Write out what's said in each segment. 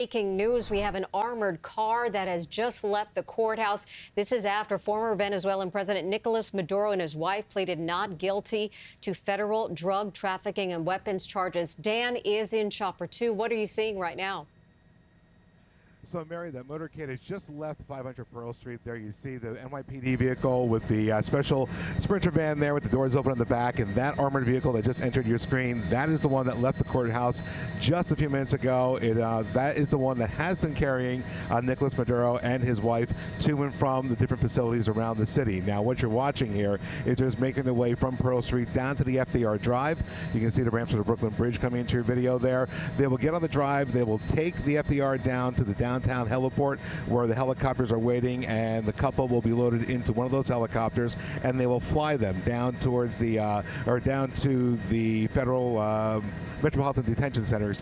Breaking news, we have an armored car that has just left the courthouse. This is after former Venezuelan President Nicolás Maduro and his wife pleaded not guilty to federal drug trafficking and weapons charges. Dan is in Chopper 2. What are you seeing right now? So, Mary, that motorcade has just left 500 Pearl Street. There you see the NYPD vehicle with the special Sprinter van there with the doors open on the back, and that armored vehicle that just entered your screen, that is the one that left the courthouse just a few minutes ago. That is the one that has been carrying Nicolás Maduro and his wife to and from the different facilities around the city. Now, what you're watching here is just making their way from Pearl Street down to the FDR Drive. You can see the ramps of the Brooklyn Bridge coming into your video there. They will get on the drive. They will take the FDR down to the downtown heliport where the helicopters are waiting, and the couple will be loaded into one of those helicopters, and they will fly them down towards the down to the federal Metropolitan Detention Center,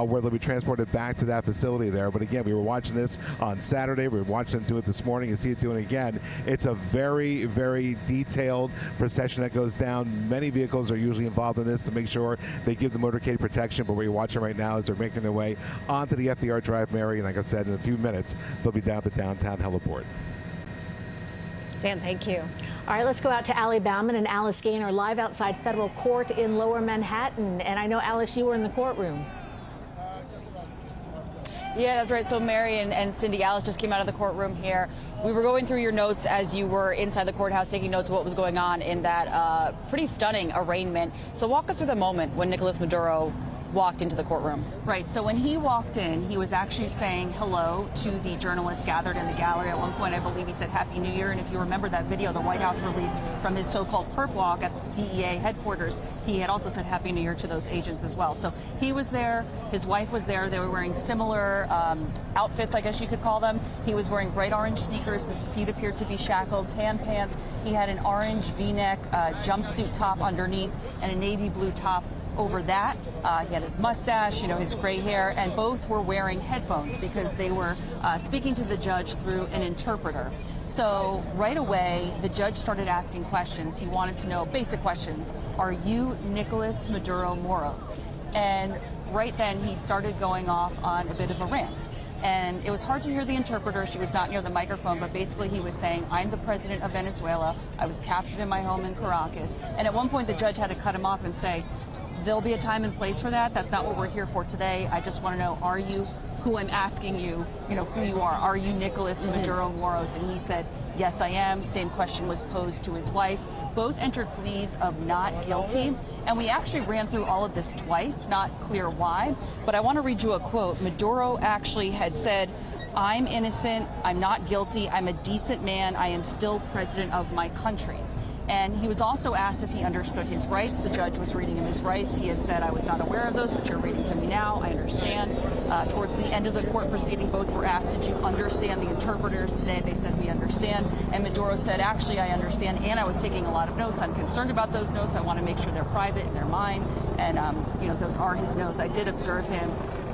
where they'll be transported back to that facility there. But again, we were watching this on Saturday. We were watching them do it this morning and see it doing it again. It's a very, very detailed procession that goes down. Many vehicles are usually involved in this to make sure they give the motorcade protection. But what you're watching right now is they're making their way onto the FDR Drive, Mary. And like I said, in a few minutes, they'll be down at the downtown heliport. Dan, thank you. All right, let's go out to Allie Bauman and Alice Gaynor live outside federal court in Lower Manhattan. And I know, Alice, you were in the courtroom. Yeah, that's right. So Mary and Cindy, Alice just came out of the courtroom here. We were going through your notes as you were inside the courthouse, taking notes of what was going on in that pretty stunning arraignment. So walk us through the moment when Nicolás Maduro walked into the courtroom. Right. So when he walked in, he was actually saying hello to the journalists gathered in the gallery. At one point, I believe he said Happy New Year. And if you remember that video the White House released from his so-called perp walk at the DEA headquarters, he had also said Happy New Year to those agents as well. So he was there. His wife was there. They were wearing similar outfits, I guess you could call them. He was wearing bright orange sneakers. His feet appeared to be shackled, tan pants. He had an orange V-neck jumpsuit top underneath and a navy blue top over that. He had his mustache, his gray hair, and both were wearing headphones because they were speaking to the judge through an interpreter. So right away, the judge started asking questions. He wanted to know basic questions. Are you Nicolás Maduro Moros? And right then, he started going off on a bit of a rant. And it was hard to hear the interpreter. She was not near the microphone, but basically he was saying, I'm the president of Venezuela. I was captured in my home in Caracas. And at one point, the judge had to cut him off and say, there'll be a time and place for that. That's not what we're here for today. I just want to know, are you who I'm asking you, who you are? Are you Nicolás Maduro Moros? And he said, yes, I am. Same question was posed to his wife. Both entered pleas of not guilty. And we actually ran through all of this twice, not clear why. But I want to read you a quote. Maduro actually had said, I'm innocent. I'm not guilty. I'm a decent man. I am still president of my country. And he was also asked if he understood his rights. The judge was reading him his rights. He had said, I was not aware of those, but you're reading to me now. I understand. Towards the end of the court proceeding, both were asked, did you understand the interpreters today? They said, we understand. And Maduro said, actually, I understand, and I was taking a lot of notes. I'm concerned about those notes. I want to make sure they're private and they're mine. And, those are his notes. I did observe him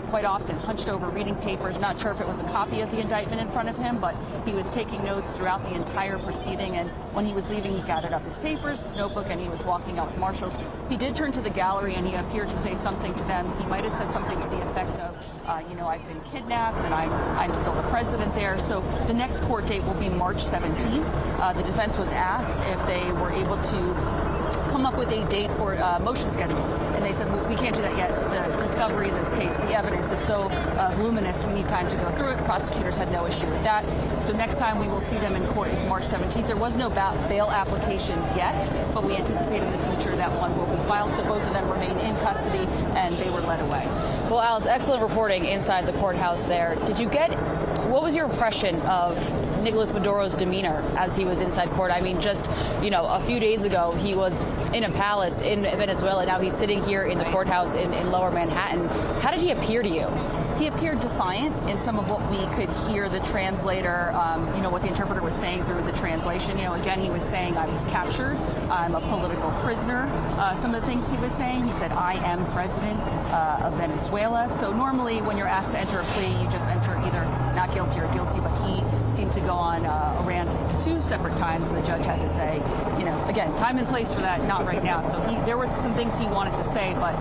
quite often hunched over reading papers. Not sure if it was a copy of the indictment in front of him, but he was taking notes throughout the entire proceeding. And when he was leaving, he gathered up his papers, his notebook, and he was walking out with marshals. He did turn to the gallery and he appeared to say something to them. He might have said something to the effect of, I've been kidnapped and I'm still the president there. So the next court date will be March 17th. The defense was asked if they were able to come up with a date for a motion schedule. And they said, well, we can't do that yet. The discovery in this case, the evidence is so voluminous, we need time to go through it. Prosecutors had no issue with that. So next time we will see them in court is March 17th. There was no bail application yet, but we anticipate in the future that one will be filed. So both of them remain in custody and they were led away. Well, Alice, excellent reporting inside the courthouse there. What was your impression of Nicolás Maduro's demeanor as he was inside court? I mean, just, a few days ago, he was in a palace in Venezuela. Now he's sitting here in the courthouse in Lower Manhattan. How did he appear to you? He appeared defiant in some of what we could hear the translator, what the interpreter was saying through the translation. Again, he was saying, I was captured, I'm a political prisoner. Some of the things he was saying, he said, I am president of Venezuela. So normally when you're asked to enter a plea, you just enter either not guilty or guilty, but he seemed to go on a rant 2 separate times, and the judge had to say, again, time and place for that, not right now. So there were some things he wanted to say, but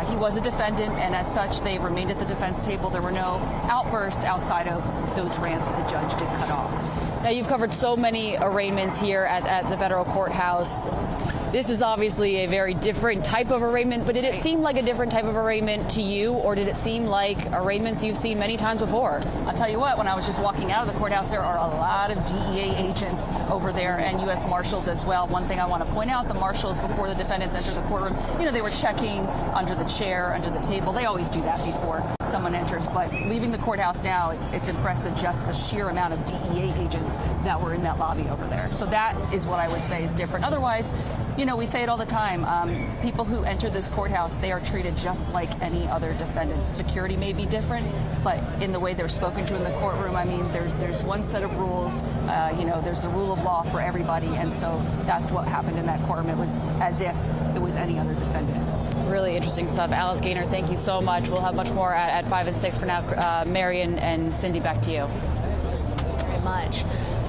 he was a defendant, and as such, they remained at the defense table. table. There were no outbursts outside of those rants that the judge did cut off. Now, you've covered so many arraignments here at the federal courthouse. This is obviously a very different type of arraignment, but did it seem like a different type of arraignment to you, or did it seem like arraignments you've seen many times before? I'll tell you what, when I was just walking out of the courthouse, there are a lot of DEA agents over there and U.S. Marshals as well. One thing I want to point out, the Marshals, before the defendants entered the courtroom, they were checking under the chair, under the table. They always do that before someone enters, but leaving the courthouse now, it's impressive just the sheer amount of DEA agents that were in that lobby over there. So that is what I would say is different. Otherwise, we say it all the time. People who enter this courthouse, they are treated just like any other defendant. Security may be different, but in the way they're spoken to in the courtroom, I mean, there's one set of rules. There's the rule of law for everybody, and so that's what happened in that courtroom. It was as if it was any other defendant. Really interesting stuff. Alice Gaynor, thank you so much. We'll have much more at 5 and 6 for now. Marion and Cindy, back to you. Very much.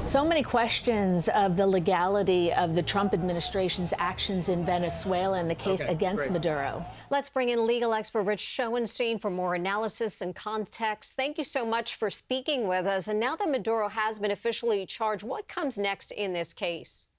So many questions of the legality of the Trump administration's actions in Venezuela in the case against Maduro. Let's bring in legal expert Rich Schoenstein for more analysis and context. Thank you so much for speaking with us. And now that Maduro has been officially charged, what comes next in this case?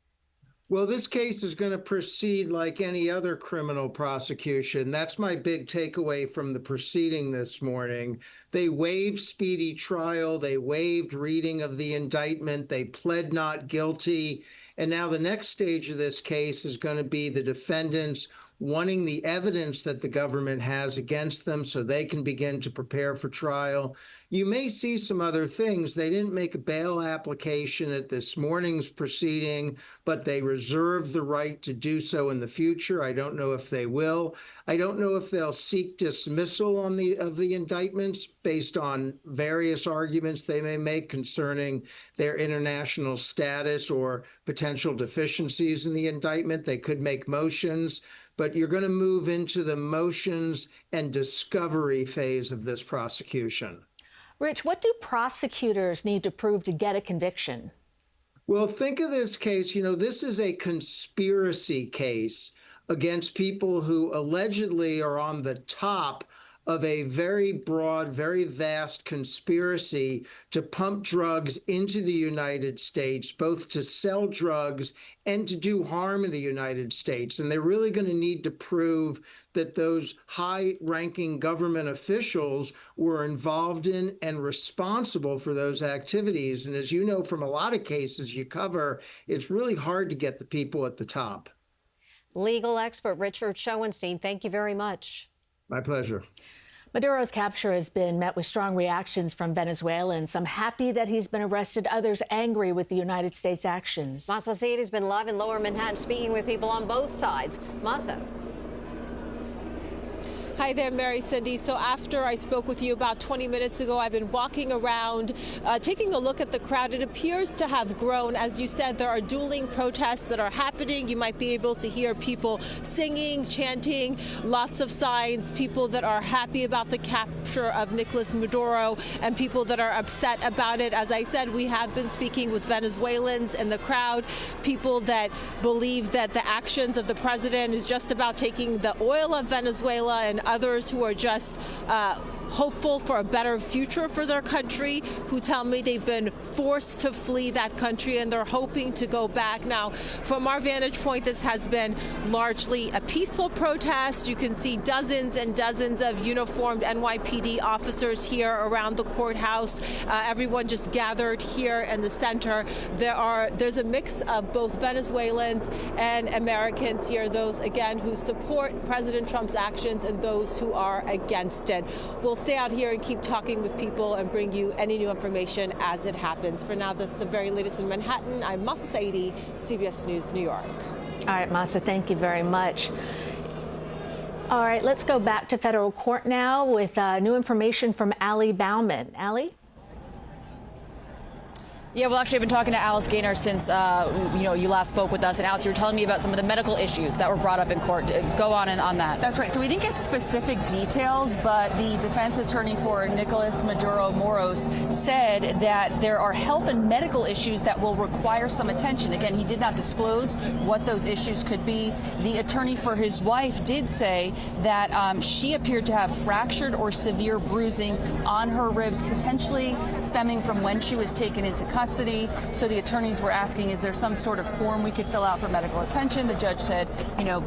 Well, this case is going to proceed like any other criminal prosecution. That's my big takeaway from the proceeding this morning. They waived speedy trial. They waived reading of the indictment. They pled not guilty. And now the next stage of this case is going to be the defendants wanting the evidence that the government has against them so they can begin to prepare for trial. You may see some other things. They didn't make a bail application at this morning's proceeding, but they reserve the right to do so in the future. I don't know if they will. I don't know if they'll seek dismissal of the indictments based on various arguments they may make concerning their international status or potential deficiencies in the indictment. They could make motions. But you're going to move into the motions and discovery phase of this prosecution. Rich, what do prosecutors need to prove to get a conviction? Well, think of this case, this is a conspiracy case against people who allegedly are on the top of a very broad, very vast conspiracy to pump drugs into the United States, both to sell drugs and to do harm in the United States. And they're really going to need to prove that those high-ranking government officials were involved in and responsible for those activities. And as you know from a lot of cases you cover, it's really hard to get the people at the top. Legal expert Richard Schoenstein, thank you very much. My pleasure. Maduro's capture has been met with strong reactions from Venezuelans, some happy that he's been arrested, others angry with the United States' actions. Masa Said has been live in Lower Manhattan speaking with people on both sides. Masa. Hi there, Mary Cindy. So after I spoke with you about 20 minutes ago, I've been walking around, taking a look at the crowd. It appears to have grown. As you said, there are dueling protests that are happening. You might be able to hear people singing, chanting, lots of signs, people that are happy about the capture of Nicolás Maduro and people that are upset about it. As I said, we have been speaking with Venezuelans in the crowd, people that believe that the actions of the president is just about taking the oil of Venezuela, and others who are just hopeful for a better future for their country, who tell me they've been forced to flee that country and they're hoping to go back. Now, from our vantage point, this has been largely a peaceful protest. You can see dozens and dozens of uniformed NYPD officers here around the courthouse. Everyone just gathered here in the center. There's a mix of both Venezuelans and Americans here, those, again, who support President Trump's actions and those who are against it. We'll stay out here and keep talking with people and bring you any new information as it happens. For now, this is the very latest in Manhattan. I'm Masa Saidi, CBS News, New York. All right, Masa, thank you very much. All right, let's go back to federal court now with new information from Ali Bauman. Ali? Yeah, well, actually, I've been talking to Alice Gaynor since, you last spoke with us. And Alice, you were telling me about some of the medical issues that were brought up in court. Go on on that. That's right. So we didn't get specific details, but the defense attorney for Nicolás Maduro Moros said that there are health and medical issues that will require some attention. Again, he did not disclose what those issues could be. The attorney for his wife did say that she appeared to have fractured or severe bruising on her ribs, potentially stemming from when she was taken into custody. So the attorneys were asking, is there some sort of form we could fill out for medical attention? The judge said,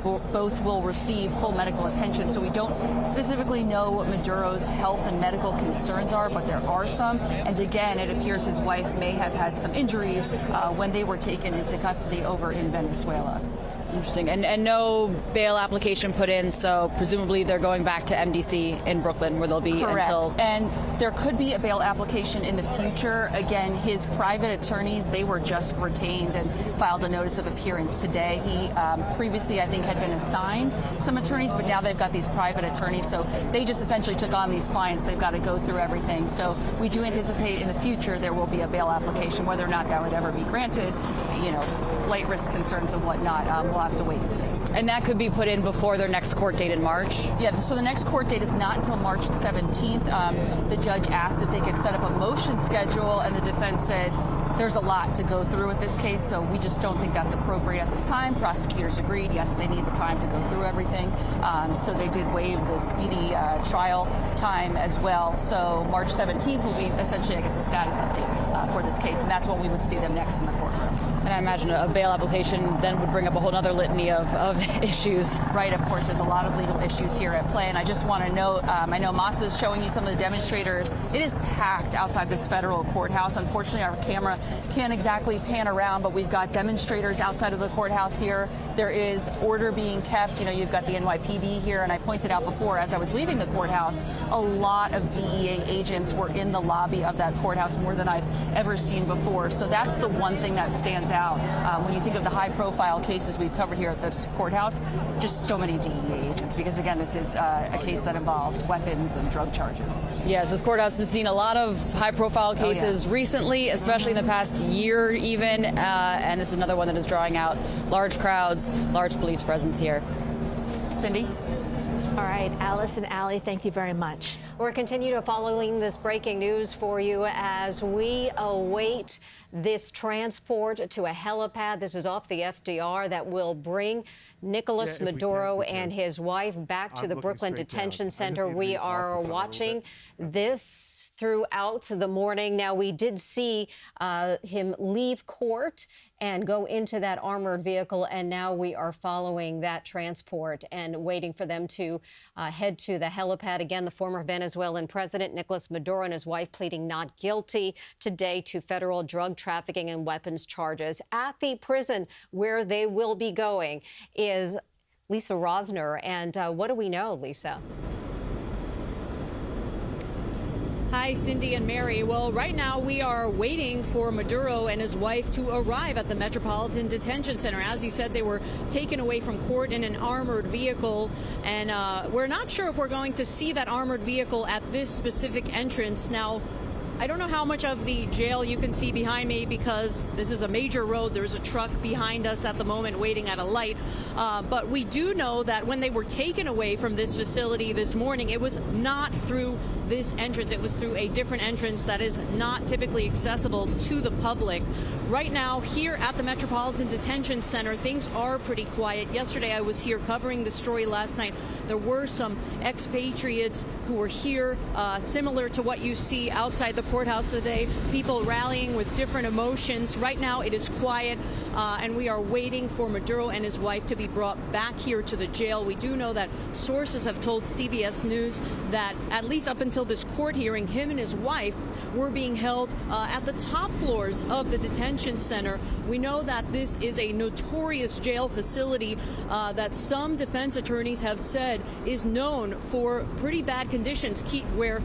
both will receive full medical attention. So we don't specifically know what Maduro's health and medical concerns are, but there are some. And again, it appears his wife may have had some injuries when they were taken into custody over in Venezuela. Interesting. And no bail application put in, so presumably they're going back to MDC in Brooklyn, where they'll be Correct. Until... And there could be a bail application in the future. Again, his private attorneys, they were just retained and filed a notice of appearance today. He previously, I think, had been assigned some attorneys, but now they've got these private attorneys, so they just essentially took on these clients. They've got to go through everything. So we do anticipate in the future there will be a bail application. Whether or not that would ever be granted, flight risk concerns and whatnot, we'll have to wait and see. And that could be put in before their next court date in March? Yeah, so the next court date is not until March 17th. The judge asked if they could set up a motion schedule, and the defense said there's a lot to go through with this case, so we just don't think that's appropriate at this time. Prosecutors agreed, yes, they need the time to go through everything. So they did waive the speedy trial time as well. So March 17th will be essentially, I guess, a status update for this case, and that's when we would see them next in the courtroom. And I imagine a bail application then would bring up a whole other litany of issues. Right, of course, there's a lot of legal issues here at play, and I just want to note, I know Masa is showing you some of the demonstrators. It is packed outside this federal courthouse. Unfortunately, our camera can't exactly pan around, but we've got demonstrators outside of the courthouse here. There is order being kept. You've got the NYPD here, and I pointed out before, as I was leaving the courthouse, a lot of DEA agents were in the lobby of that courthouse, more than I've ever seen before. So that's the one thing that stands out. When you think of the high-profile cases we've covered here at the courthouse, just so many DEA agents, because, again, this is a case that involves weapons and drug charges. Yes, this courthouse has seen a lot of high-profile cases recently, especially in the past year even, and this is another one that is drawing out large crowds, large police presence here. Cindy? All right, Alice and Allie, thank you very much. We're continuing to following this breaking news for you as we await this transport to a helipad. This is off the FDR that will bring Nicolás Maduro and his wife back to the Brooklyn Detention Center. We are watching this throughout the morning. Now, we did see him leave court and go into that armored vehicle, and now we are following that transport and waiting for them to head to the helipad. Again, the former Venezuelan president, Nicolás Maduro, and his wife pleading not guilty today to federal drug trafficking and weapons charges. At the prison where they will be going is Lisa Rosner. And what do we know, Lisa? Hi, Cindy and Mary. Well, right now we are waiting for Maduro and his wife to arrive at the Metropolitan Detention Center. As you said, they were taken away from court in an armored vehicle, and we're not sure if we're going to see that armored vehicle at this specific entrance. Now, I don't know how much of the jail you can see behind me because this is a major road. There's a truck behind us at the moment waiting at a light. But we do know that when they were taken away from this facility this morning, it was not through this entrance. It was through a different entrance that is not typically accessible to the public. Right now, here at the Metropolitan Detention Center, things are pretty quiet. Yesterday, I was here covering the story last night. There were some expatriates who were here, similar to what you see outside the courthouse today, people rallying with different emotions. Right now, it is quiet, and we are waiting for Maduro and his wife to be brought back here to the jail. We do know that sources have told CBS News that at least up until this court hearing, him and his wife were being held at the top floors of the detention center. We know that this is a notorious jail facility that some defense attorneys have said is known for pretty bad conditions, where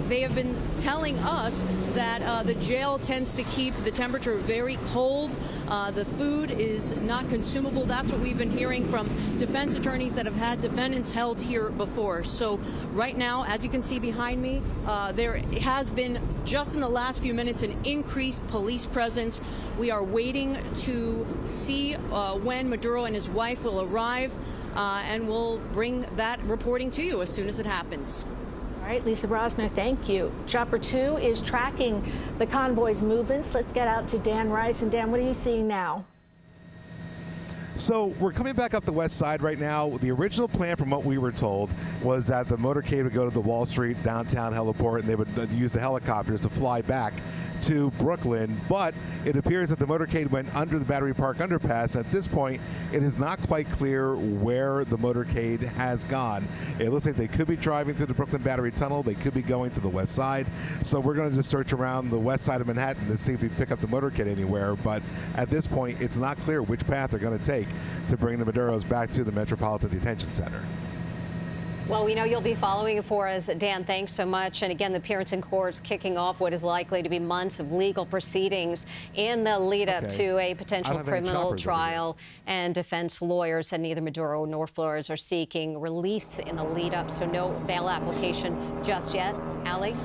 they have been telling us that the jail tends to keep the temperature very cold. The food is not consumable. That's what we've been hearing from defense attorneys that have had defendants held here before. So right now, as you can see behind me, there has been, just in the last few minutes, an increased police presence. We are waiting to see when Maduro and his wife will arrive, and we'll bring that reporting to you as soon as it happens. All right, Lisa Brosner, thank you. Chopper 2 is tracking the convoy's movements. Let's get out to Dan Rice. And Dan, what are you seeing now? So we're coming back up the west side right now. The original plan, from what we were told, was that the motorcade would go to the Wall Street downtown heliport, and they would use the helicopters to fly back to Brooklyn, but it appears that the motorcade went under the Battery Park underpass. At this point, it is not quite clear where the motorcade has gone. It looks like they could be driving through the Brooklyn Battery Tunnel. They could be going to the west side. So we're going to just search around the west side of Manhattan to see if we pick up the motorcade anywhere. But at this point, it's not clear which path they're going to take to bring the Maduros back to the Metropolitan Detention Center. Well, we know you'll be following it for us. Dan, thanks so much. And again, the appearance in court's kicking off what is likely to be months of legal proceedings in the lead up to a potential criminal trial. And defense lawyers said neither Maduro nor Flores are seeking release in the lead up. So no bail application just yet. Alice?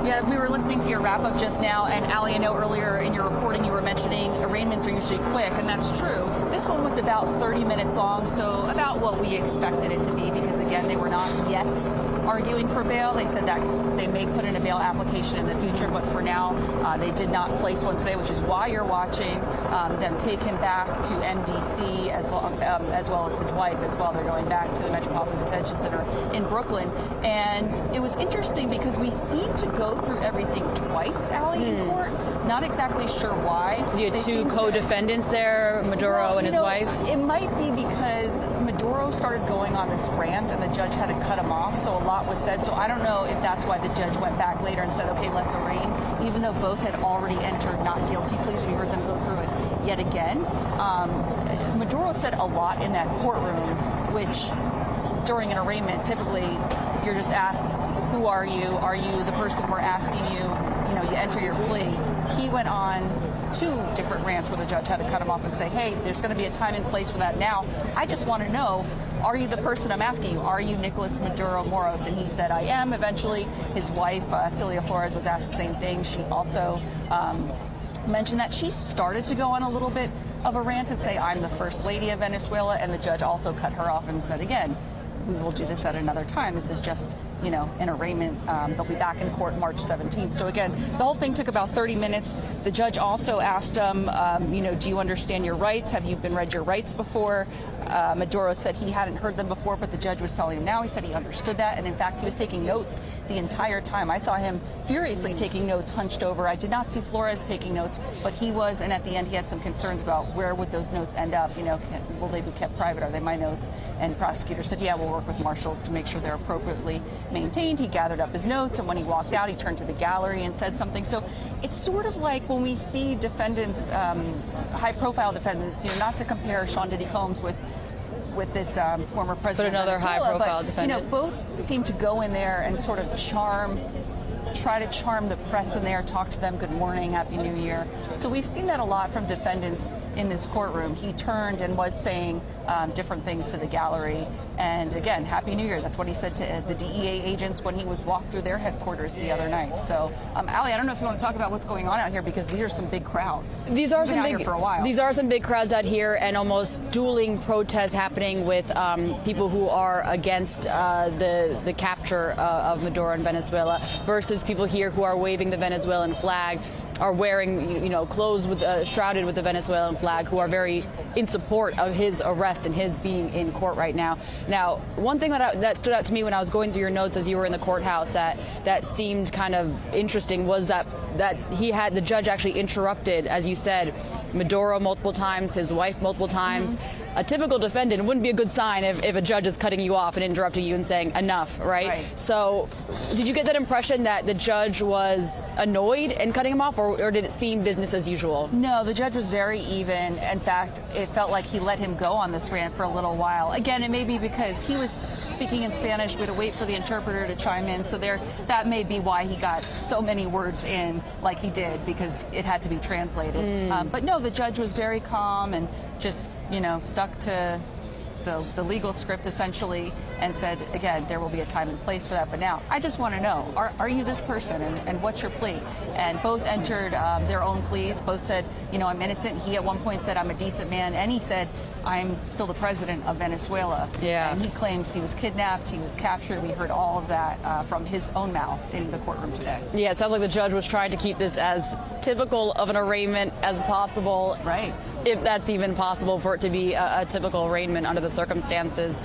Yeah, we were listening to your wrap-up just now, and Allie, I know earlier in your reporting you were mentioning arraignments are usually quick, and that's true. This one was about 30 minutes long, so about what we expected it to be, because again, they were not yet arguing for bail. They said that they may put in a bail application in the future, but for now, they did not place one today, which is why you're watching them take him back to NDC as well as his wife as well. They're going back to the Metropolitan Detention Center in Brooklyn, and it was interesting because we seemed to go through everything twice, Allie, in court. Not exactly sure why. You had two co-defendants there, Maduro and his wife? It might be because Maduro started going on this rant and the judge had to cut him off, so a lot was said. So I don't know if that's why the judge went back later and said, okay, let's arraign, even though both had already entered not guilty pleas. We heard them go through it yet again. Maduro said a lot in that courtroom, which during an arraignment, typically you're just asked, who are you? Are you the person we're asking you? You know, you enter your plea. He went on 2 different rants where the judge had to cut him off and say, hey, there's going to be a time and place for that now. I just want to know, are you the person I'm asking you? Are you Nicolás Maduro Moros? And he said, I am. Eventually, his wife, Celia Flores, was asked the same thing. She also mentioned that she started to go on a little bit of a rant and say, I'm the first lady of Venezuela. And the judge also cut her off and said, again, we will do this at another time. This is just, you know, an arraignment. They'll be back in court March 17th. So again, the whole thing took about 30 minutes. The judge also asked him, you know, do you understand your rights? Have you been read your rights before? Maduro said he hadn't heard them before, but the judge was telling him now. He said he understood that, and in fact, he was taking notes the entire time. I saw him furiously taking notes, hunched over. I did not see Flores taking notes, but he was, and at the end, he had some concerns about where would those notes end up. You know, will they be kept private? Are they my notes? And the prosecutor said, yeah, we'll work with marshals to make sure they're appropriately maintained. He gathered up his notes, and when he walked out, he turned to the gallery and said something. So it's sort of like when we see defendants, high-profile defendants, you know, not to compare Sean Diddy Combs with this former president, but another high-profile defendant. You know, both seem to go in there and sort of try to charm the press in there, talk to them, good morning, happy new year. So we've seen that a lot from defendants in this courtroom. He turned and was saying different things to the gallery. And again, happy new year. That's what he said to the DEA agents when he was walked through their headquarters the other night. So, Allie, I don't know if you want to talk about what's going on out here, because these are some big crowds. These are some big, here for a while. These are some big crowds out here, and almost dueling protests happening with people who are against the capture of Maduro in Venezuela versus people here who are waving the Venezuelan flag, are wearing, you know, clothes with shrouded with the Venezuelan flag, who are very in support of his arrest and his being in court right now. Now, one thing that stood out to me when I was going through your notes as you were in the courthouse that seemed kind of interesting was that the judge actually interrupted, as you said, Maduro multiple times, his wife multiple times. a typical defendant, it wouldn't be a good sign if a judge is cutting you off and interrupting you and saying enough, right? So did you get that impression that the judge was annoyed and cutting him off, or did it seem business as usual? No, the judge was very even. In fact, it felt like he let him go on this rant for a little while. Again, it may be because he was speaking in Spanish. We had to wait for the interpreter to chime in. So that may be why he got so many words in like he did, because it had to be translated. But no, the judge was very calm and just, stuck to the legal script essentially, and said, again, there will be a time and place for that. But now, I just want to know, are you this person, and what's your plea? And both entered their own pleas. Both said, I'm innocent. He at one point said, I'm a decent man. And he said, I'm still the president of Venezuela. Yeah. And he claims he was kidnapped, he was captured. We heard all of that from his own mouth in the courtroom today. Yeah, it sounds like the judge was trying to keep this as typical of an arraignment as possible. Right. If that's even possible for it to be a typical arraignment under the circumstances.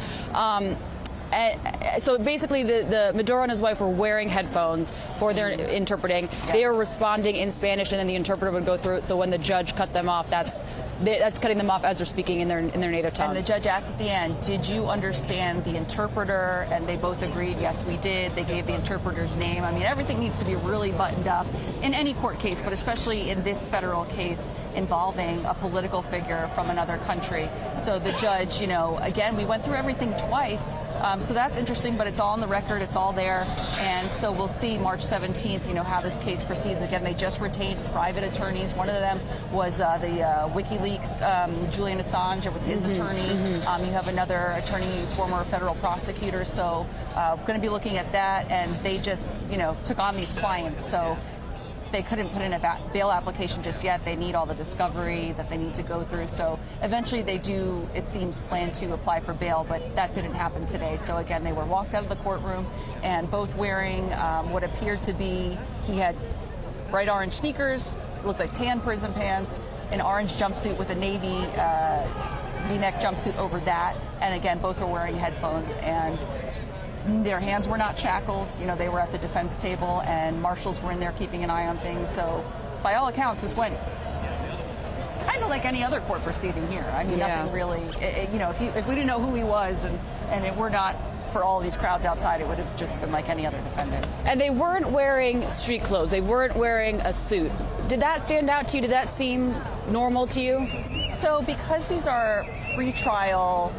So basically, the Maduro and his wife were wearing headphones for their interpreting. Yeah. They were responding in Spanish, and then the interpreter would go through it. So when the judge cut them off, that's cutting them off as they're speaking in their native tongue. And the judge asked at the end, did you understand the interpreter? And they both agreed, yes, we did. They gave the interpreter's name. I mean, everything needs to be really buttoned up in any court case, but especially in this federal case involving a political figure from another country. So the judge, again, we went through everything twice. So that's interesting, but it's all on the record. It's all there. And so we'll see March 17th, how this case proceeds. Again, they just retained private attorneys. One of them was the WikiLeaks, Julian Assange. It was his attorney. You have another attorney, former federal prosecutor. So going to be looking at that. And they just, took on these clients. So they couldn't put in a bail application just yet. They need all the discovery that they need to go through. So eventually they do, it seems, plan to apply for bail, but that didn't happen today. So again, they were walked out of the courtroom and both wearing what appeared to be, he had bright orange sneakers, looked like tan prison pants, an orange jumpsuit with a navy V-neck jumpsuit over that. And again, both were wearing headphones, and their hands were not shackled. They were at the defense table, and marshals were in there keeping an eye on things. So by all accounts, this went kind of like any other court proceeding here. I mean, nothing really, if we didn't know who he was and it were not for all these crowds outside, it would have just been like any other defendant. And they weren't wearing street clothes. They weren't wearing a suit. Did that stand out to you? Did that seem normal to you? So because these are pre-trial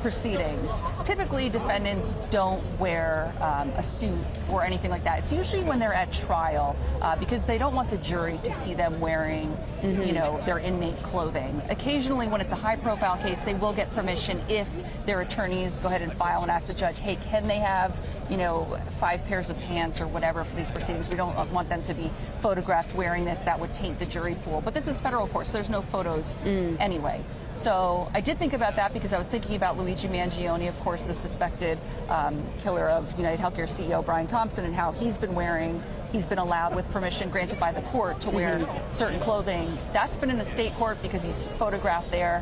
proceedings, typically defendants don't wear a suit or anything like that. It's usually when they're at trial because they don't want the jury to see them wearing, their inmate clothing. Occasionally, when it's a high-profile case, they will get permission if their attorneys go ahead and file and ask the judge, hey, can they have, 5 pairs of pants or whatever for these proceedings? We don't want them to be photographed wearing this. That would taint the jury pool. But this is federal court, so there's no photos anyway. So I did think about that because I was thinking about Luigi Mangione, of course, the suspected killer of United Healthcare CEO Brian Thompson, and how he's been allowed with permission granted by the court to wear certain clothing. That's been in the state court because he's photographed there.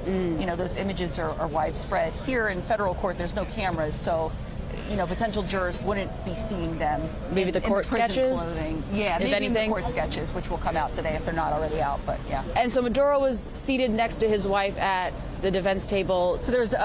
Those images are widespread. Here in federal court, there's no cameras, so potential jurors wouldn't be seeing them. Maybe the court sketches? Clothing. Yeah, maybe in the court sketches, which will come out today if they're not already out, but yeah. And so Maduro was seated next to his wife at the defense table. So there's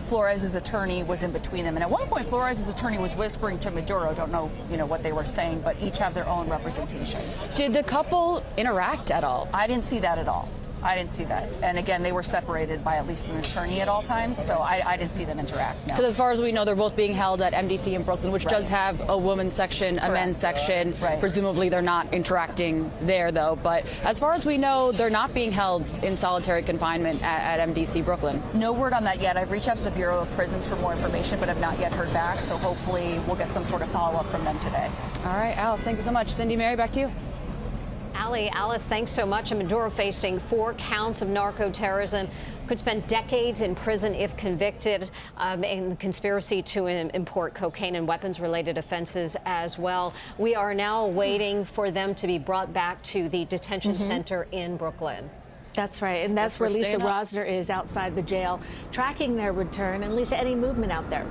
Flores' attorney was in between them. And at one point, Flores' attorney was whispering to Maduro. Don't know, what they were saying, but each have their own representation. Did the couple interact at all? I didn't see that at all. I didn't see that. And again, they were separated by at least an attorney at all times, so I didn't see them interact. Because as far as we know, they're both being held at MDC in Brooklyn, which does have a women's section, a men's section. Presumably they're not interacting there, though. But as far as we know, they're not being held in solitary confinement at MDC Brooklyn. No word on that yet. I've reached out to the Bureau of Prisons for more information, but have not yet heard back, so hopefully we'll get some sort of follow-up from them today. All right, Alice, thank you so much. Cindy, Mary, back to you. Alice, thanks so much. And Maduro facing 4 counts of narco-terrorism, could spend decades in prison if convicted, in conspiracy to import cocaine and weapons-related offenses as well. We are now waiting for them to be brought back to the detention center in Brooklyn. That's right, and that's where Lisa Rosner is outside the jail, tracking their return. And Lisa, any movement out there?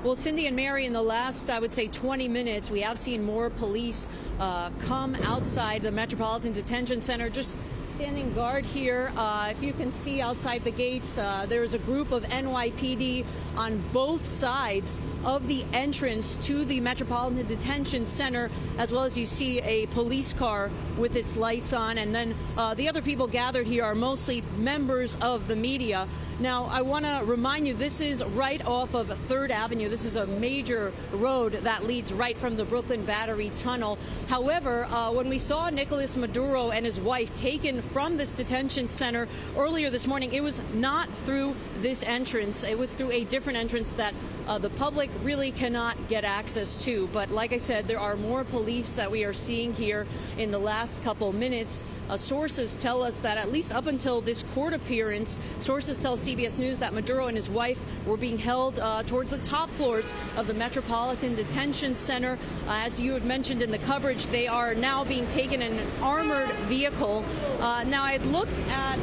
Well, Cindy and Mary, in the last, I would say, 20 minutes, we have seen more police come outside the Metropolitan Detention Center, just standing guard here. If you can see outside the gates, there's a group of NYPD on both sides of the entrance to the Metropolitan Detention Center, as well as you see a police car with its lights on. And then the other people gathered here are mostly members of the media. Now, I want to remind you, this is right off of 3rd Avenue. This is a major road that leads right from the Brooklyn Battery Tunnel. However, when we saw Nicolás Maduro and his wife taken from this detention center earlier this morning, it was not through this entrance. It was through a different entrance that the public really cannot get access to. But like I said, there are more police that we are seeing here in the last couple minutes. Sources tell us that at least up until this court appearance, sources tell CBS News that Maduro and his wife were being held towards the top floors of the Metropolitan Detention Center. As you had mentioned in the coverage, they are now being taken in an armored vehicle. Now, I looked at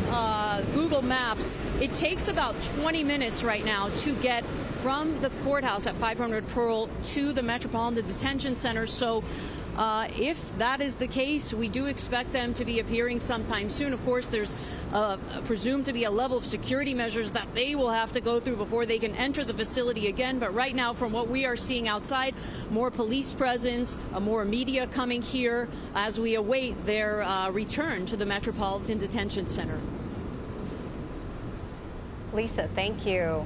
Google Maps. It takes about 20 minutes right now to get from the courthouse at 500 Pearl to the Metropolitan Detention Center. So if that is the case, we do expect them to be appearing sometime soon. Of course, there's presumed to be a level of security measures that they will have to go through before they can enter the facility again. But right now, from what we are seeing outside, more police presence, more media coming here as we await their return to the Metropolitan Detention Center. Lisa, thank you.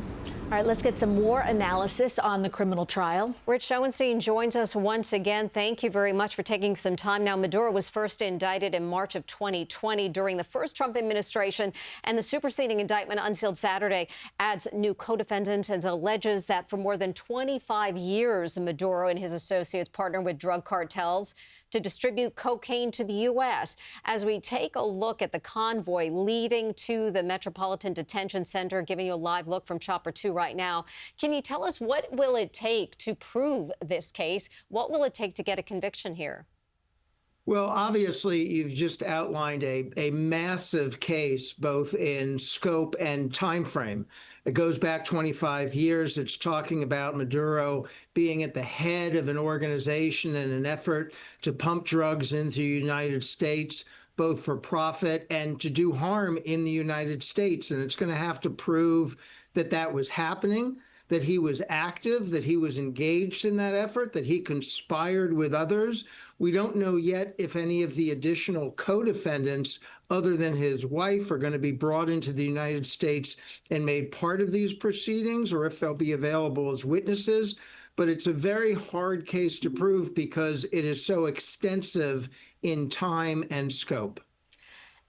All right, let's get some more analysis on the criminal trial. Rich Schoenstein joins us once again. Thank you very much for taking some time. Now, Maduro was first indicted in March of 2020 during the first Trump administration, and the superseding indictment unsealed Saturday adds new co-defendants and alleges that for more than 25 years, Maduro and his associates partnered with drug cartels to distribute cocaine to the U.S. As we take a look at the convoy leading to the Metropolitan Detention Center, giving you a live look from Chopper 2 right now, can you tell us what will it take to prove this case? What will it take to get a conviction here? Well, obviously, you've just outlined a massive case, both in scope and time frame. It goes back 25 years. It's talking about Maduro being at the head of an organization in an effort to pump drugs into the United States, both for profit and to do harm in the United States. And it's going to have to prove that that was happening, that he was active, that he was engaged in that effort, that he conspired with others. We don't know yet if any of the additional co-defendants, other than his wife, are going to be brought into the United States and made part of these proceedings, or if they'll be available as witnesses. But it's a very hard case to prove because it is so extensive in time and scope.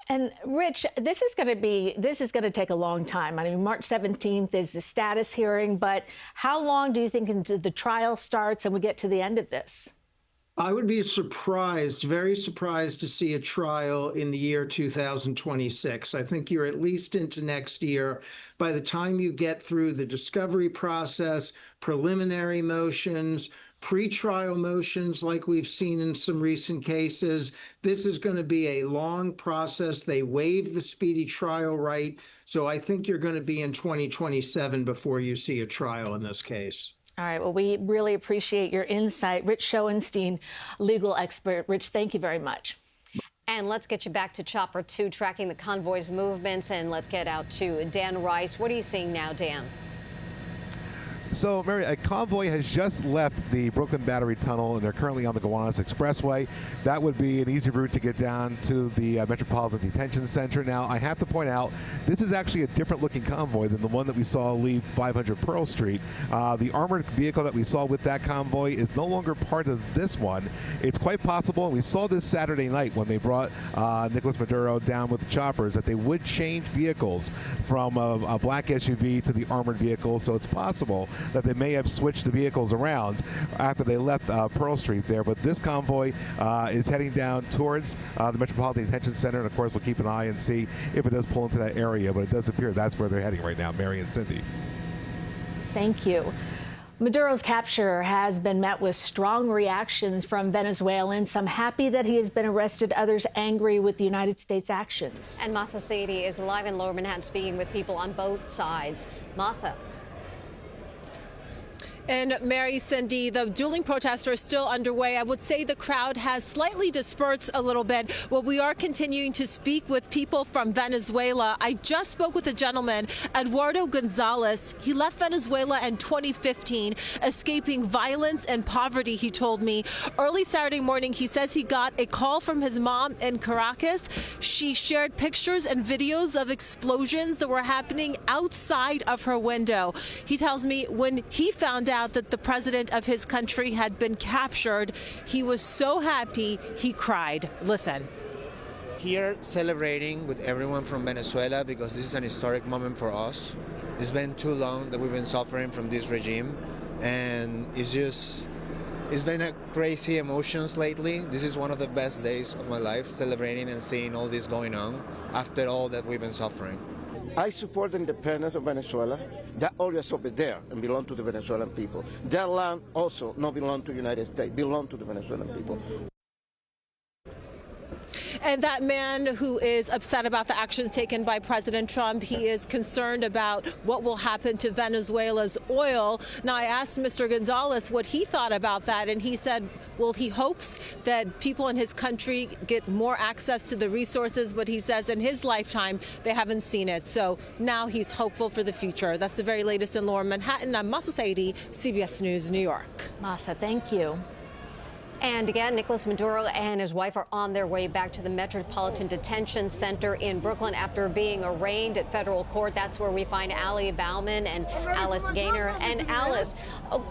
And Rich, this is going to take a long time. I mean, March 17th is the status hearing, but how long do you think until the trial starts and we get to the end of this? I would be surprised, very surprised, to see a trial in the year 2026. I think you're at least into next year. By the time you get through the discovery process, preliminary motions, pretrial motions like we've seen in some recent cases, this is going to be a long process. They waive the speedy trial right. So I think you're going to be in 2027 before you see a trial in this case. All right. Well, we really appreciate your insight. Rich Schoenstein, legal expert. Rich, thank you very much. And let's get you back to Chopper 2, tracking the convoy's movements. And let's get out to Dan Rice. What are you seeing now, Dan? So, Mary, a convoy has just left the Brooklyn Battery Tunnel, and they're currently on the Gowanus Expressway. That would be an easy route to get down to the Metropolitan Detention Center. Now, I have to point out, this is actually a different-looking convoy than the one that we saw leave 500 Pearl Street. The armored vehicle that we saw with that convoy is no longer part of this one. It's quite possible, and we saw this Saturday night when they brought Nicolás Maduro down with the choppers, that they would change vehicles from a black SUV to the armored vehicle. So it's possible that they may have switched the vehicles around after they left Pearl Street there. But this convoy is heading down towards the Metropolitan Detention Center, and of course we'll keep an eye and see if it does pull into that area. But it does appear that's where they're heading right now, Mary and Cindy. Thank you. Maduro's capture has been met with strong reactions from Venezuelans, some happy that he has been arrested, others angry with the United States' actions. And Masa Saidi is live in Lower Manhattan speaking with people on both sides. Masa. And Mary, Cindy, the dueling protests are still underway. I would say the crowd has slightly dispersed a little bit. Well, we are continuing to speak with people from Venezuela. I just spoke with a gentleman, Eduardo Gonzalez. He left Venezuela in 2015, escaping violence and poverty, he told me. Early Saturday morning, he says he got a call from his mom in Caracas. She shared pictures and videos of explosions that were happening outside of her window. He tells me when he found out that the president of his country had been captured, he was so happy he cried. Listen. Here celebrating with everyone from Venezuela because this is an historic moment for us. It's been too long that we've been suffering from this regime, and it's been a crazy emotions lately. This is one of the best days of my life, celebrating and seeing all this going on after all that we've been suffering. I support the independence of Venezuela. That always over there and belong to the Venezuelan people. That land also not belong to the United States, belong to the Venezuelan people. And that man who is upset about the actions taken by President Trump, he is concerned about what will happen to Venezuela's oil. Now, I asked Mr. Gonzalez what he thought about that, and he said, well, he hopes that people in his country get more access to the resources, but he says in his lifetime, they haven't seen it. So now he's hopeful for the future. That's the very latest in Lower Manhattan. I'm Masa Saidi, CBS News, New York. Masa, thank you. And again, Nicolás Maduro and his wife are on their way back to the Metropolitan Detention Center in Brooklyn after being arraigned at federal court. That's where we find Ali Bauman and Alice Gaynor. And Alice,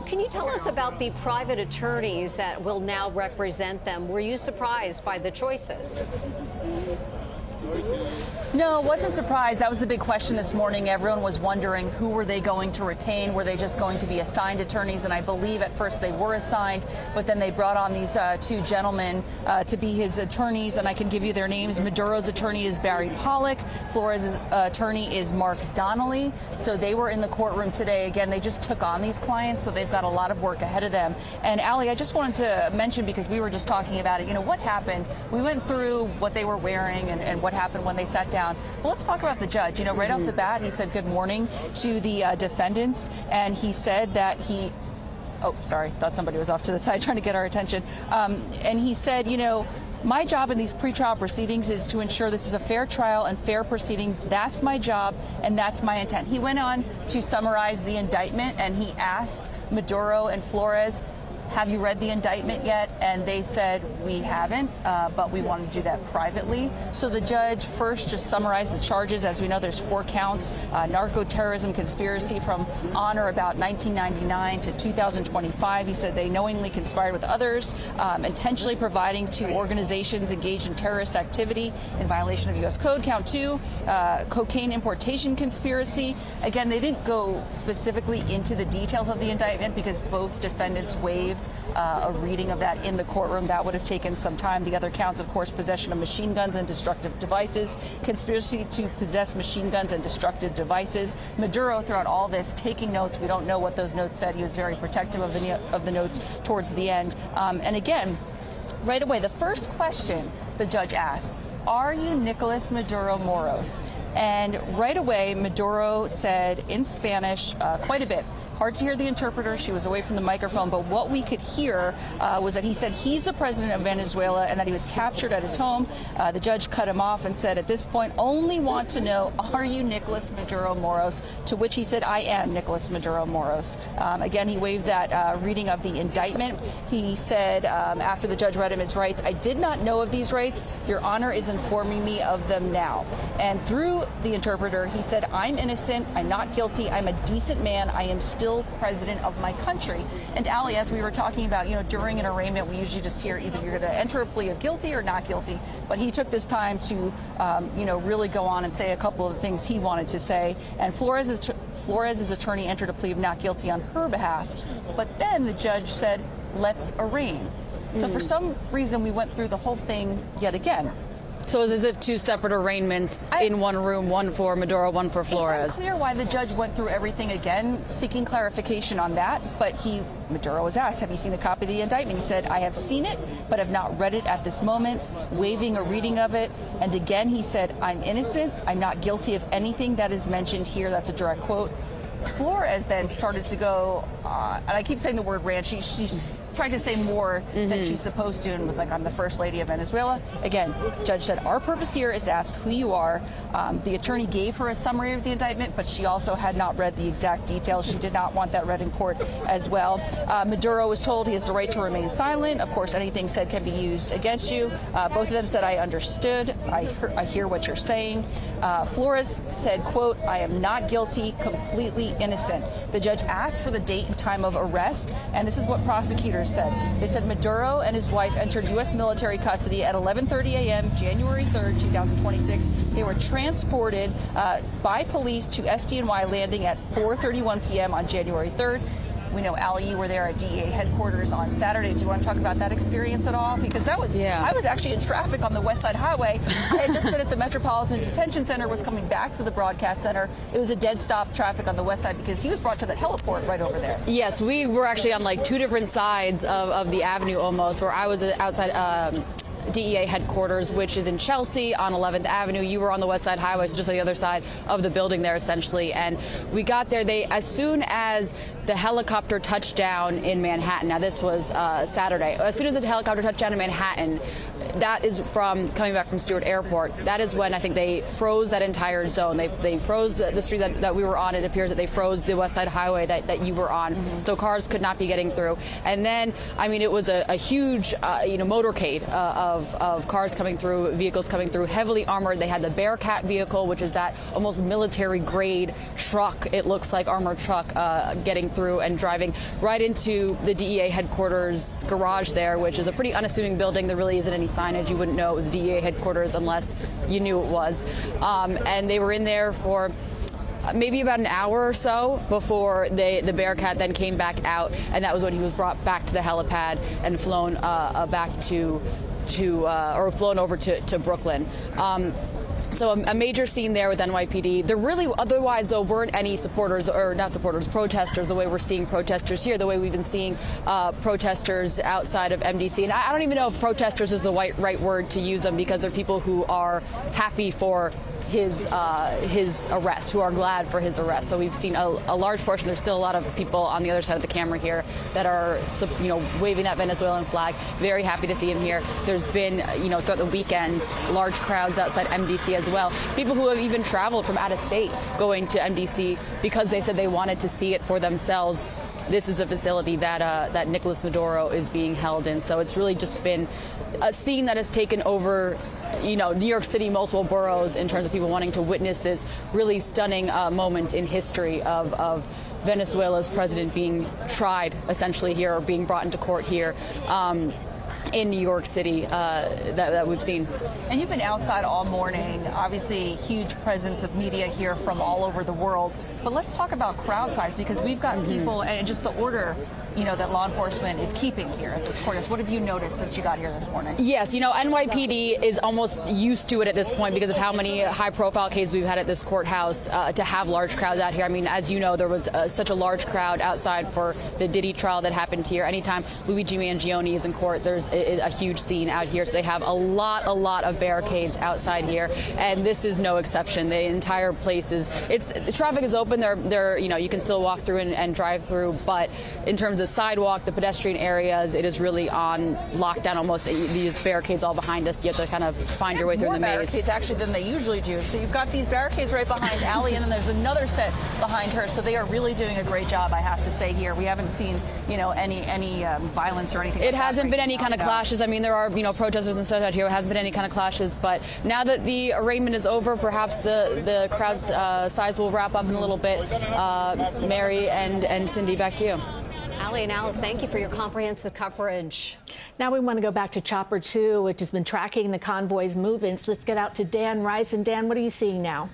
can you tell us about the private attorneys that will now represent them? Were you surprised by the choices? No, wasn't surprised. That was the big question this morning. Everyone was wondering who were they going to retain? Were they just going to be assigned attorneys? And I believe at first they were assigned, but then they brought on these two gentlemen to be his attorneys, and I can give you their names. Maduro's attorney is Barry Pollock. Flores' attorney is Mark Donnelly. So they were in the courtroom today. Again, they just took on these clients, so they've got a lot of work ahead of them. And Ali, I just wanted to mention, because we were just talking about it, you know, what happened? We went through what they were wearing and what happened when they sat down. Well, let's talk about the judge. You know, right off the bat, he said good morning to the defendants, and he said that he... Oh, sorry, thought somebody was off to the side trying to get our attention. And he said, you know, my job in these pretrial proceedings is to ensure this is a fair trial and fair proceedings. That's my job, and that's my intent. He went on to summarize the indictment, and he asked Maduro and Flores, have you read the indictment yet? And they said, we haven't, but we want to do that privately. So the judge first just summarized the charges. As we know, there's 4 counts, narco-terrorism conspiracy from on or about 1999 to 2025. He said they knowingly conspired with others, intentionally providing to organizations engaged in terrorist activity in violation of U.S. Code. Count 2, cocaine importation conspiracy. Again, they didn't go specifically into the details of the indictment because both defendants waived a reading of that in the courtroom. That would have taken some time. The other counts, of course, possession of machine guns and destructive devices, conspiracy to possess machine guns and destructive devices. Maduro, throughout all this, taking notes. We don't know what those notes said. He was very protective of the notes towards the end. And again, right away, the first question the judge asked, are you Nicolás Maduro Moros? And right away, Maduro said in Spanish quite a bit. Hard to hear the interpreter. She was away from the microphone. But what we could hear was that he said he's the president of Venezuela and that he was captured at his home. The judge cut him off and said, at this point, only want to know, are you Nicolás Maduro Moros? To which he said, I am Nicolás Maduro Moros. Again, he waived that reading of the indictment. He said, after the judge read him his rights, I did not know of these rights. Your Honor is informing me of them now. And through the interpreter, he said, I'm innocent. I'm not guilty. I'm a decent man. I am still president of my country. And Ali, as we were talking about, you know, during an arraignment, we usually just hear either you're going to enter a plea of guilty or not guilty. But he took this time to, you know, really go on and say a couple of the things he wanted to say. And Flores' attorney entered a plea of not guilty on her behalf. But then the judge said, let's arraign. So for some reason, we went through the whole thing yet again. So it's as if 2 separate arraignments in one room, one for Maduro, one for Flores. It's unclear why the judge went through everything again, seeking clarification on that. But Maduro was asked, have you seen a copy of the indictment? He said, I have seen it, but have not read it at this moment, waiving a reading of it. And again, he said, I'm innocent. I'm not guilty of anything that is mentioned here. That's a direct quote. Flores then started to go, and I keep saying the word rant. She's tried to say more than she's supposed to, and was like, I'm the first lady of Venezuela. Again, judge said, our purpose here is to ask who you are. The attorney gave her a summary of the indictment, but she also had not read the exact details. She did not want that read in court as well. Maduro was told he has the right to remain silent. Of course, anything said can be used against you. Both of them said, I understood. I hear what you're saying. Flores said, quote, I am not guilty, completely innocent. The judge asked for the date and time of arrest, and this is what prosecutors said. They said Maduro and his wife entered U.S. military custody at 11:30 a.m. January 3rd, 2026. They were transported by police to SDNY landing at 4:31 p.m. on January 3rd. We know, Ali, you were there at DEA headquarters on Saturday. Do you want to talk about that experience at all? Because that was, I was actually in traffic on the West Side Highway. I had just been at the Metropolitan Detention Center, was coming back to the broadcast center. It was a dead stop traffic on the West Side because he was brought to that heliport right over there. Yes, we were actually on like two different sides of the avenue almost, where I was outside DEA headquarters, which is in Chelsea on 11th Avenue. You were on the West Side Highway, so just on the other side of the building there, essentially. And we got there. As soon as the helicopter touched down in Manhattan, now this was Saturday, as soon as the helicopter touched down in Manhattan, that is from coming back from Stewart Airport, that is when I think they froze that entire zone. They froze the street that we were on. It appears that they froze the West Side Highway that you were on. So cars could not be getting through. And then, I mean, it was a huge, motorcade of cars coming through, vehicles coming through, heavily armored. They had the Bearcat vehicle, which is that almost military-grade truck, it looks like, armored truck, getting through and driving right into the DEA headquarters garage there, which is a pretty unassuming building. There really isn't any signage. You wouldn't know it was DEA headquarters unless you knew it was. And they were in there for maybe about an hour or so before the Bearcat then came back out, and that was when he was brought back to the helipad and flown back or flown over to Brooklyn. So a major scene there with NYPD. There really, otherwise, though, weren't any protesters, the way we're seeing protesters here, the way we've been seeing protesters outside of MDC. And I don't even know if protesters is the right word to use them, because they're people who are happy for his arrest, who are glad for his arrest. So we've seen a large portion. There's still a lot of people on the other side of the camera here that are, waving that Venezuelan flag. Very happy to see him here. There's been, throughout the weekend, large crowds outside MDC as well. People who have even traveled from out of state going to MDC because they said they wanted to see it for themselves. This is the facility that Nicolás Maduro is being held in. So it's really just been a scene that has taken over, New York City, multiple boroughs, in terms of people wanting to witness this really stunning moment in history of Venezuela's president being tried essentially here, or being brought into court here. In New York City that we've seen. And you've been outside all morning. Obviously, huge presence of media here from all over the world. But let's talk about crowd size, because we've got people and just the order, that law enforcement is keeping here at this courthouse. What have you noticed since you got here this morning? Yes, NYPD is almost used to it at this point because of how many high-profile cases we've had at this courthouse to have large crowds out here. I mean, as you know, there was such a large crowd outside for the Diddy trial that happened here. Anytime Luigi Mangione is in court, there's a huge scene out here. So they have a lot of barricades outside here, and this is no exception. The entire place the traffic is open. There, you can still walk through and drive through, but in terms of the sidewalk, the pedestrian areas, it is really on lockdown almost. These barricades all behind us. You have to kind of find your way through the maze. More barricades actually than they usually do. So you've got these barricades right behind Ali, and then there's another set behind her. So they are really doing a great job, I have to say, here. We haven't seen, any violence or anything. It hasn't been any kind of clashes. I mean, there are, protesters and stuff out here. It hasn't been any kind of clashes. But now that the arraignment is over, perhaps the crowd's size will wrap up in a little bit. Mary and Cindy, back to you. Ali and Alice, thank you for your comprehensive coverage. Now we want to go back to Chopper 2, which has been tracking the convoy's movements. Let's get out to Dan Rice. And Dan, what are you seeing now?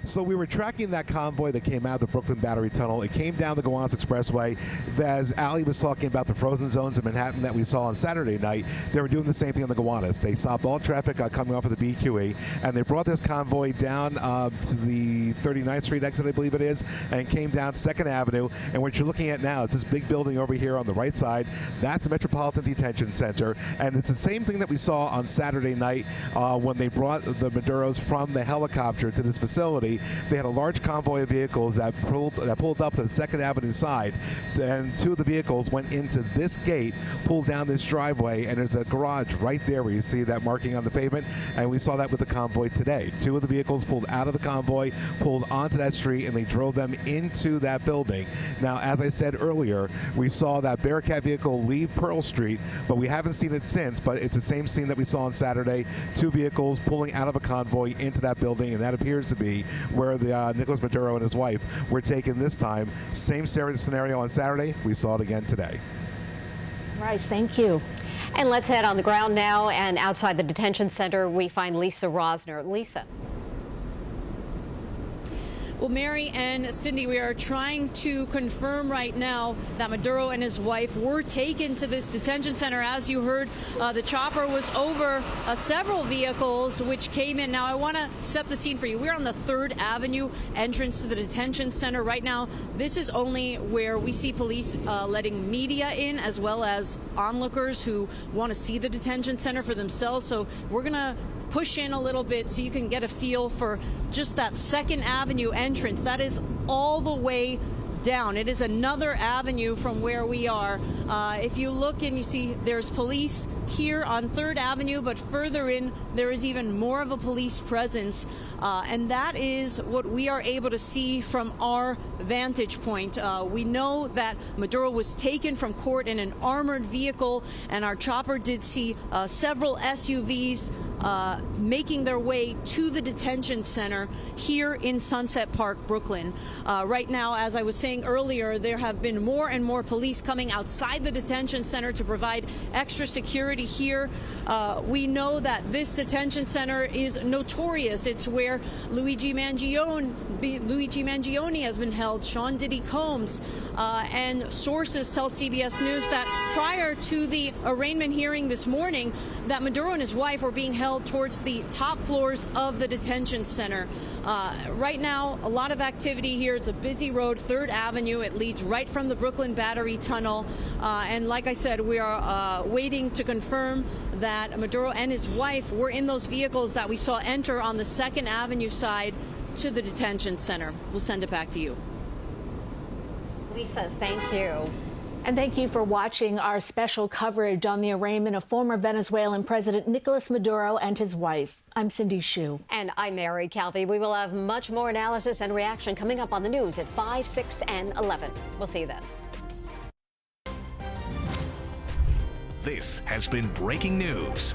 So we were tracking that convoy that came out of the Brooklyn Battery Tunnel. It came down the Gowanus Expressway. As Ali was talking about the frozen zones in Manhattan that we saw on Saturday night, they were doing the same thing on the Gowanus. They stopped all traffic coming off of the BQE, and they brought this convoy down to the 39th Street exit, I believe it is, and came down 2nd Avenue. And what you're looking at now is this big building over here on the right side. That's the Metropolitan Detention Center, and it's the same thing that we saw on Saturday night when they brought the Maduros from the helicopter to this facility. see, they had a large convoy of vehicles that pulled up to the 2nd Avenue side, and 2 of the vehicles went into this gate, pulled down this driveway, and there's a garage right there where you see that marking on the pavement, and we saw that with the convoy today. 2 of the vehicles pulled out of the convoy, pulled onto that street, and they drove them into that building. Now, as I said earlier, we saw that Bearcat vehicle leave Pearl Street, but we haven't seen it since, but it's the same scene that we saw on Saturday, 2 vehicles pulling out of a convoy into that building, and that appears to be where the Nicolás Maduro and his wife were taken this time. Same scenario on Saturday, we saw it again today. Rice, thank you. And let's head on the ground now, and outside the detention center, we find Lisa Rosner. Lisa. Well, Mary and Cindy, we are trying to confirm right now that Maduro and his wife were taken to this detention center. As you heard, the chopper was over several vehicles which came in. Now, I want to set the scene for you. We're on the 3rd Avenue entrance to the detention center right now. This is only where we see police letting media in, as well as onlookers who want to see the detention center for themselves. So we're going to push in a little bit so you can get a feel for just that 2nd Avenue entrance. That is all the way down. It is another avenue from where we are. If you look and you see there's police here on 3rd Avenue, but further in there is even more of a police presence. And that is what we are able to see from our vantage point. We know that Maduro was taken from court in an armored vehicle, and our chopper did see several SUVs making their way to the detention center here in Sunset Park, Brooklyn. Right now, as I was saying earlier, there have been more and more police coming outside the detention center to provide extra security here. We know that this detention center is notorious. It's where Luigi Mangione has been held, Sean Diddy Combs, and sources tell CBS News that prior to the arraignment hearing this morning, that Maduro and his wife were being held towards the top floors of the detention center. Right now, a lot of activity here. It's a busy road, 3rd Avenue. It leads right from the Brooklyn Battery Tunnel. And like I said, we are waiting to confirm that Maduro and his wife were in those vehicles that we saw enter on the 2nd Avenue side to the detention center. We'll send it back to you. Lisa, thank you. And thank you for watching our special coverage on the arraignment of former Venezuelan President Nicolás Maduro and his wife. I'm Cindy Hsu. And I'm Mary Calvi. We will have much more analysis and reaction coming up on the news at 5, 6, and 11. We'll see you then. This has been breaking news.